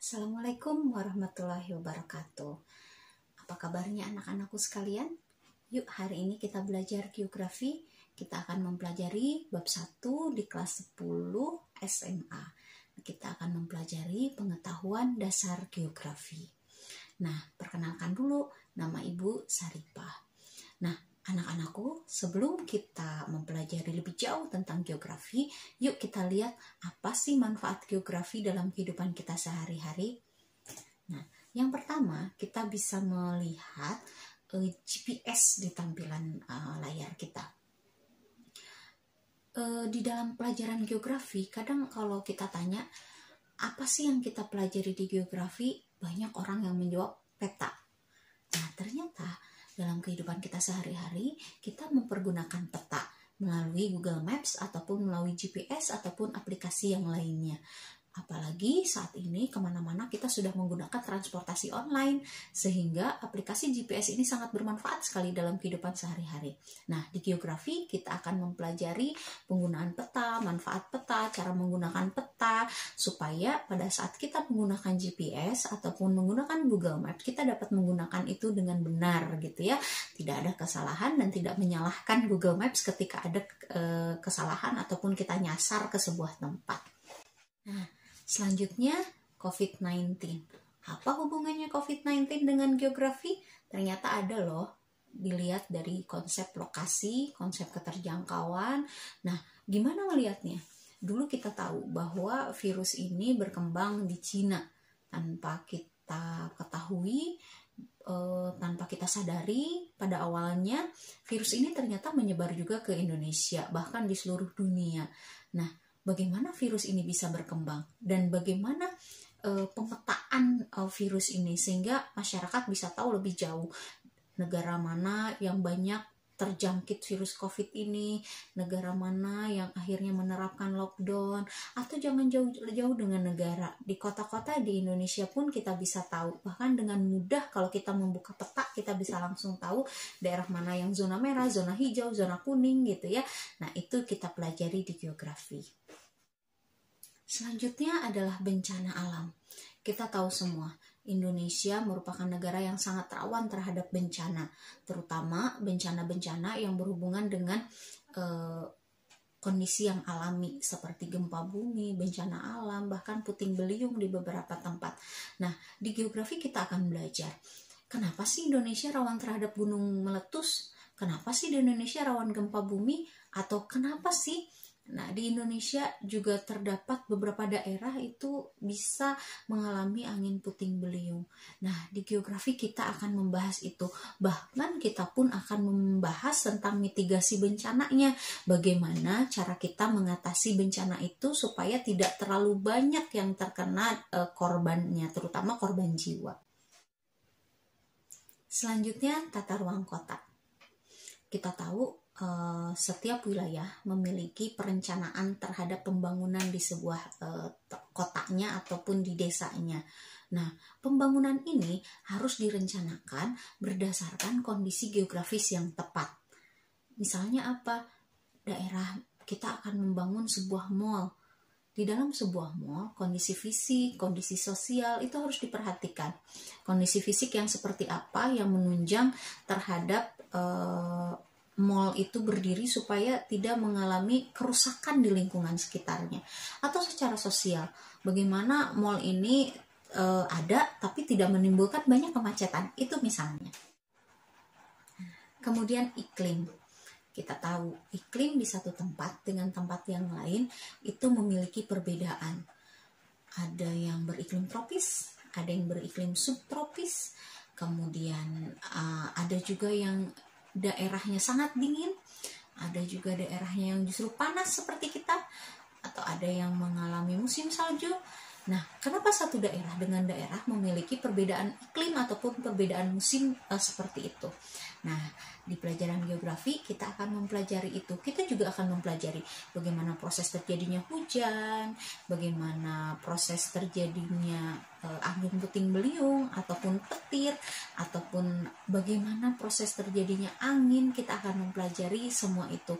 Assalamualaikum warahmatullahi wabarakatuh. Apa kabarnya anak-anakku sekalian? Yuk, hari ini kita belajar geografi. Kita akan mempelajari bab 1 di kelas 10 SMA. Kita akan mempelajari pengetahuan dasar geografi. Nah, perkenalkan dulu, nama Ibu Saripah. Nah, anak-anakku, sebelum kita mempelajari lebih jauh tentang geografi, yuk kita lihat apa sih manfaat geografi dalam kehidupan kita sehari-hari. Nah, yang pertama kita bisa melihat GPS di tampilan layar kita. Di dalam pelajaran geografi, kadang kalau kita tanya, apa sih yang kita pelajari di geografi? Banyak orang yang menjawab peta. Nah, ternyata dalam kehidupan kita sehari-hari, kita mempergunakan peta melalui Google Maps ataupun melalui GPS ataupun aplikasi yang lainnya. Apalagi saat ini kemana-mana kita sudah menggunakan transportasi online, sehingga aplikasi GPS ini sangat bermanfaat sekali dalam kehidupan sehari-hari. Nah, di geografi kita akan mempelajari penggunaan peta, manfaat peta, cara menggunakan peta, supaya pada saat kita menggunakan GPS ataupun menggunakan Google Maps, kita dapat menggunakan itu dengan benar gitu ya. Tidak ada kesalahan dan tidak menyalahkan Google Maps ketika ada kesalahan ataupun kita nyasar ke sebuah tempat. Nah, selanjutnya COVID-19. Apa hubungannya COVID-19 dengan geografi? Ternyata ada loh, dilihat dari konsep lokasi, konsep keterjangkauan. Nah, gimana melihatnya? Dulu kita tahu bahwa virus ini berkembang di Cina tanpa kita ketahui, tanpa kita sadari. Pada awalnya virus ini ternyata menyebar juga ke Indonesia, bahkan di seluruh dunia. Nah, bagaimana virus ini bisa berkembang dan bagaimana pemetaan virus ini sehingga masyarakat bisa tahu lebih jauh negara mana yang banyak terjangkit virus COVID ini, negara mana yang akhirnya menerapkan lockdown, atau jangan jauh-jauh dengan negara. Di kota-kota di Indonesia pun kita bisa tahu, bahkan dengan mudah kalau kita membuka peta kita bisa langsung tahu daerah mana yang zona merah, zona hijau, zona kuning gitu ya. Nah, itu kita pelajari di geografi. Selanjutnya adalah bencana alam. Kita tahu semua, Indonesia merupakan negara yang sangat rawan terhadap bencana, terutama bencana-bencana yang berhubungan dengan kondisi yang alami seperti gempa bumi, bencana alam, bahkan puting beliung di beberapa tempat. Nah, di geografi kita akan belajar, kenapa sih Indonesia rawan terhadap gunung meletus? Kenapa sih di Indonesia rawan gempa bumi? Atau kenapa sih di Indonesia juga terdapat beberapa daerah itu bisa mengalami angin puting beliung. Nah, di geografi kita akan membahas itu. Bahkan kita pun akan membahas tentang mitigasi bencananya. Bagaimana cara kita mengatasi bencana itu supaya tidak terlalu banyak yang terkena korbannya, terutama korban jiwa. Selanjutnya, tata ruang kota. Kita tahu setiap wilayah memiliki perencanaan terhadap pembangunan di sebuah kotanya ataupun di desanya. Nah, pembangunan ini harus direncanakan berdasarkan kondisi geografis yang tepat. Misalnya apa? Daerah kita akan membangun sebuah mall. Di dalam sebuah mall, kondisi fisik, kondisi sosial itu harus diperhatikan. Kondisi fisik yang seperti apa yang menunjang terhadap mall itu berdiri supaya tidak mengalami kerusakan di lingkungan sekitarnya. Atau secara sosial, bagaimana mall ini ada tapi tidak menimbulkan banyak kemacetan, itu misalnya. Kemudian iklim. Kita tahu iklim di satu tempat dengan tempat yang lain itu memiliki perbedaan. Ada yang beriklim tropis, ada yang beriklim subtropis, kemudian ada juga yang daerahnya sangat dingin, ada juga daerahnya yang justru panas seperti kita, atau ada yang mengalami musim salju. Nah, kenapa satu daerah dengan daerah memiliki perbedaan iklim ataupun perbedaan musim seperti itu? Nah, di pelajaran geografi kita akan mempelajari itu. Kita juga akan mempelajari bagaimana proses terjadinya hujan, bagaimana proses terjadinya angin puting beliung ataupun petir ataupun bagaimana proses terjadinya angin, kita akan mempelajari semua itu.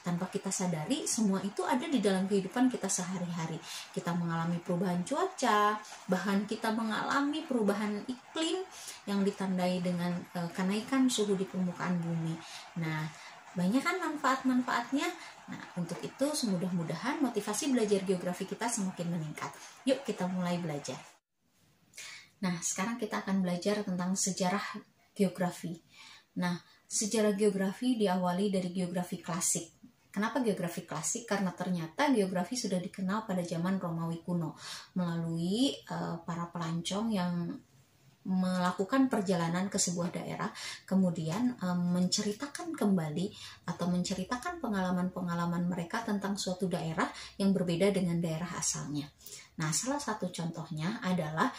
Tanpa kita sadari, semua itu ada di dalam kehidupan kita sehari-hari. Kita mengalami perubahan cuaca, bahkan kita mengalami perubahan iklim yang ditandai dengan kenaikan suhu di permukaan bumi. Nah, banyak kan manfaat-manfaatnya. Nah, untuk itu mudah-mudahan motivasi belajar geografi kita semakin meningkat. Yuk kita mulai belajar. Nah, sekarang kita akan belajar tentang sejarah geografi. Nah, sejarah geografi diawali dari geografi klasik. Kenapa geografi klasik? Karena ternyata geografi sudah dikenal pada zaman Romawi kuno melalui para pelancong yang melakukan perjalanan ke sebuah daerah, kemudian menceritakan kembali atau menceritakan pengalaman-pengalaman mereka tentang suatu daerah yang berbeda dengan daerah asalnya. Nah, salah satu contohnya adalah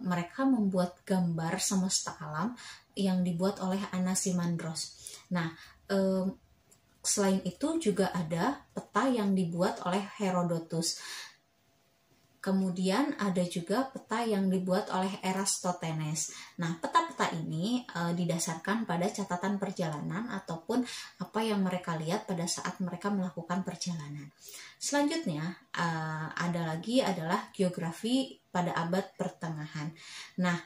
mereka membuat gambar semesta alam yang dibuat oleh Anaximandros. Nah, selain itu juga ada peta yang dibuat oleh Herodotus. Kemudian ada juga peta yang dibuat oleh Eratosthenes. Nah, peta-peta ini didasarkan pada catatan perjalanan ataupun apa yang mereka lihat pada saat mereka melakukan perjalanan. Selanjutnya ada lagi adalah geografi pada abad pertengahan. Nah,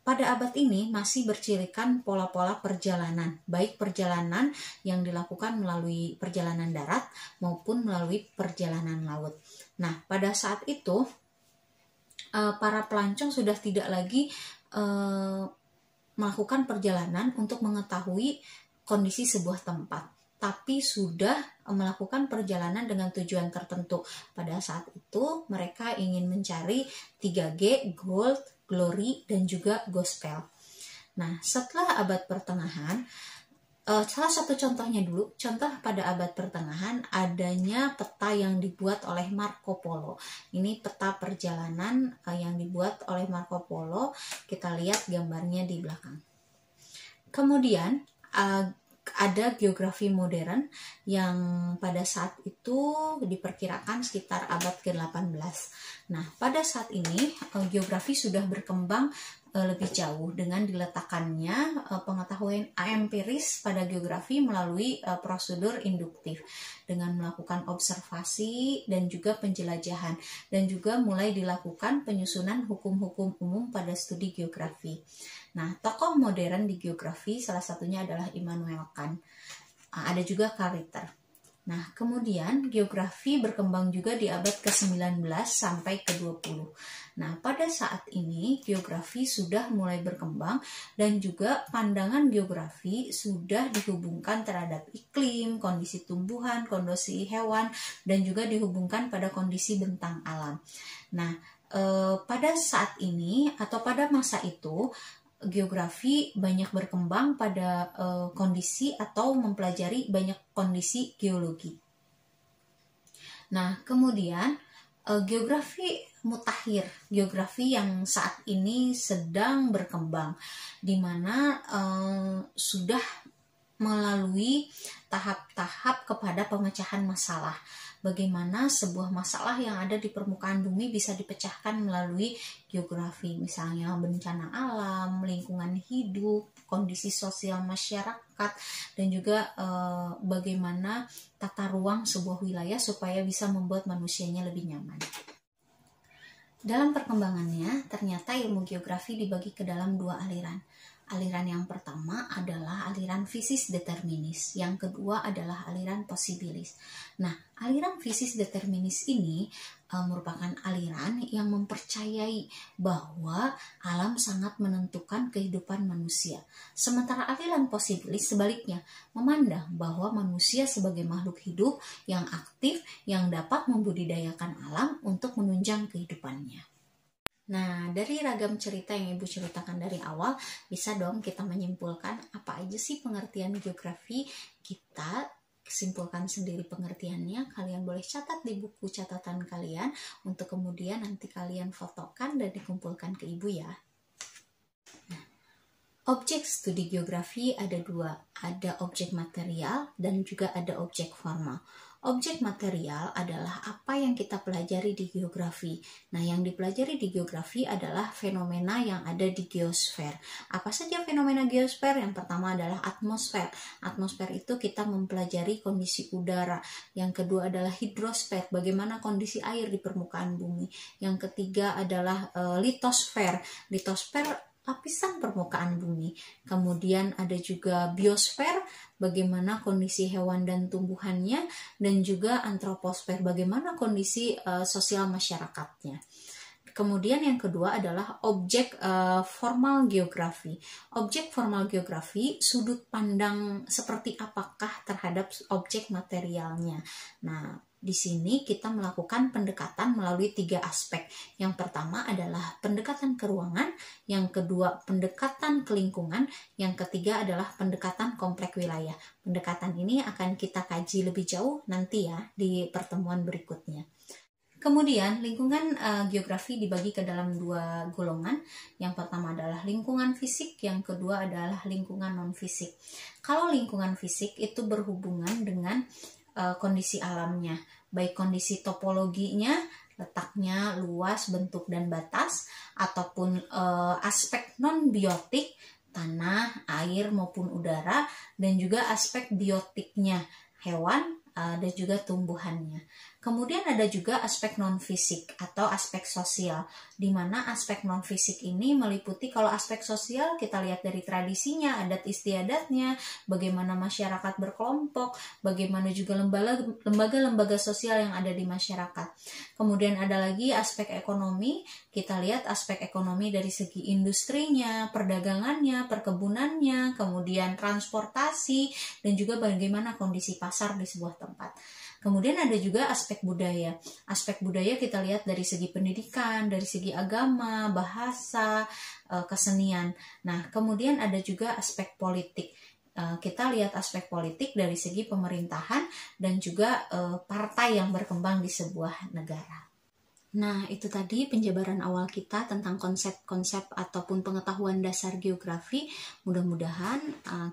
pada abad ini masih bercirikan pola-pola perjalanan, baik perjalanan yang dilakukan melalui perjalanan darat maupun melalui perjalanan laut. Nah, pada saat itu para pelancong sudah tidak lagi melakukan perjalanan untuk mengetahui kondisi sebuah tempat, tapi sudah melakukan perjalanan dengan tujuan tertentu. Pada saat itu mereka ingin mencari 3G, gold, glory, dan juga gospel. Nah, setelah abad pertengahan, salah satu contohnya dulu, contoh pada abad pertengahan adanya peta yang dibuat oleh Marco Polo. Ini peta perjalanan yang dibuat oleh Marco Polo. Kita lihat gambarnya di belakang. Kemudian ada geografi modern yang pada saat itu diperkirakan sekitar abad ke-18. Nah, pada saat ini geografi sudah berkembang lebih jauh dengan diletakkannya pengetahuan empiris pada geografi melalui prosedur induktif dengan melakukan observasi dan juga penjelajahan, dan juga mulai dilakukan penyusunan hukum-hukum umum pada studi geografi. Nah, tokoh modern di geografi salah satunya adalah Immanuel Kant. Ada juga Karl Ritter. Nah, kemudian geografi berkembang juga di abad ke-19 sampai ke-20. Nah, pada saat ini geografi sudah mulai berkembang dan juga pandangan geografi sudah dihubungkan terhadap iklim, kondisi tumbuhan, kondisi hewan, dan juga dihubungkan pada kondisi bentang alam. Nah, pada saat ini atau pada masa itu, geografi banyak berkembang pada kondisi atau mempelajari banyak kondisi geologi. Nah, kemudian geografi mutakhir, geografi yang saat ini sedang berkembang, di mana sudah melalui tahap-tahap kepada pemecahan masalah. Bagaimana sebuah masalah yang ada di permukaan bumi bisa dipecahkan melalui geografi, misalnya bencana alam, lingkungan hidup, kondisi sosial masyarakat, dan juga bagaimana tata ruang sebuah wilayah supaya bisa membuat manusianya lebih nyaman. Dalam perkembangannya, ternyata ilmu geografi dibagi ke dalam dua aliran. Aliran yang pertama adalah aliran fisis determinis, yang kedua adalah aliran posibilis. Nah, aliran fisis determinis ini merupakan aliran yang mempercayai bahwa alam sangat menentukan kehidupan manusia. Sementara aliran posibilis sebaliknya, memandang bahwa manusia sebagai makhluk hidup yang aktif yang dapat membudidayakan alam untuk menunjang kehidupannya. Nah, dari ragam cerita yang Ibu ceritakan dari awal, bisa dong kita menyimpulkan apa aja sih pengertian geografi. Kita simpulkan sendiri pengertiannya. Kalian boleh catat di buku catatan kalian untuk kemudian nanti kalian fotokan dan dikumpulkan ke Ibu ya. Nah, objek studi geografi ada dua, ada objek material dan juga ada objek formal. Objek material adalah apa yang kita pelajari di geografi. Nah, yang dipelajari di geografi adalah fenomena yang ada di geosfer. Apa saja fenomena geosfer? Yang pertama adalah atmosfer. Atmosfer itu kita mempelajari kondisi udara. Yang kedua adalah hidrosfer, bagaimana kondisi air di permukaan bumi. Yang ketiga adalah litosfer. Litosfer lapisan permukaan bumi. Kemudian ada juga biosfer, bagaimana kondisi hewan dan tumbuhannya, dan juga antroposfer, bagaimana kondisi sosial masyarakatnya. Kemudian yang kedua adalah objek formal geografi. Objek formal geografi, sudut pandang seperti apakah terhadap objek materialnya. Nah, di sini kita melakukan pendekatan melalui 3 aspek. Yang pertama adalah pendekatan ke ruangan, yang kedua pendekatan ke lingkungan, yang ketiga adalah pendekatan kompleks wilayah. Pendekatan ini akan kita kaji lebih jauh nanti ya di pertemuan berikutnya. Kemudian lingkungan geografi dibagi ke dalam 2 golongan. Yang pertama adalah lingkungan fisik, yang kedua adalah lingkungan non-fisik. Kalau lingkungan fisik itu berhubungan dengan kondisi alamnya, baik kondisi topologinya, letaknya, luas, bentuk, dan batas, ataupun aspek non-biotik, tanah, air, maupun udara, dan juga aspek biotiknya, hewan, dan juga tumbuhannya. Kemudian ada juga aspek non-fisik atau aspek sosial, di mana aspek non-fisik ini meliputi, kalau aspek sosial kita lihat dari tradisinya, adat istiadatnya, bagaimana masyarakat berkelompok, bagaimana juga lembaga-lembaga sosial yang ada di masyarakat. Kemudian ada lagi aspek ekonomi, kita lihat aspek ekonomi dari segi industrinya, perdagangannya, perkebunannya, kemudian transportasi, dan juga bagaimana kondisi pasar di sebuah tempat. Kemudian ada juga aspek budaya. Aspek budaya kita lihat dari segi pendidikan, dari segi agama, bahasa, kesenian. Nah, kemudian ada juga aspek politik. Kita lihat aspek politik dari segi pemerintahan dan juga partai yang berkembang di sebuah negara. Nah, itu tadi penjabaran awal kita tentang konsep-konsep ataupun pengetahuan dasar geografi. Mudah-mudahan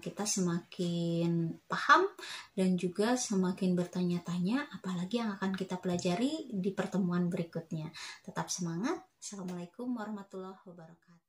kita semakin paham dan juga semakin bertanya-tanya apalagi yang akan kita pelajari di pertemuan berikutnya. Tetap semangat. Assalamualaikum warahmatullahi wabarakatuh.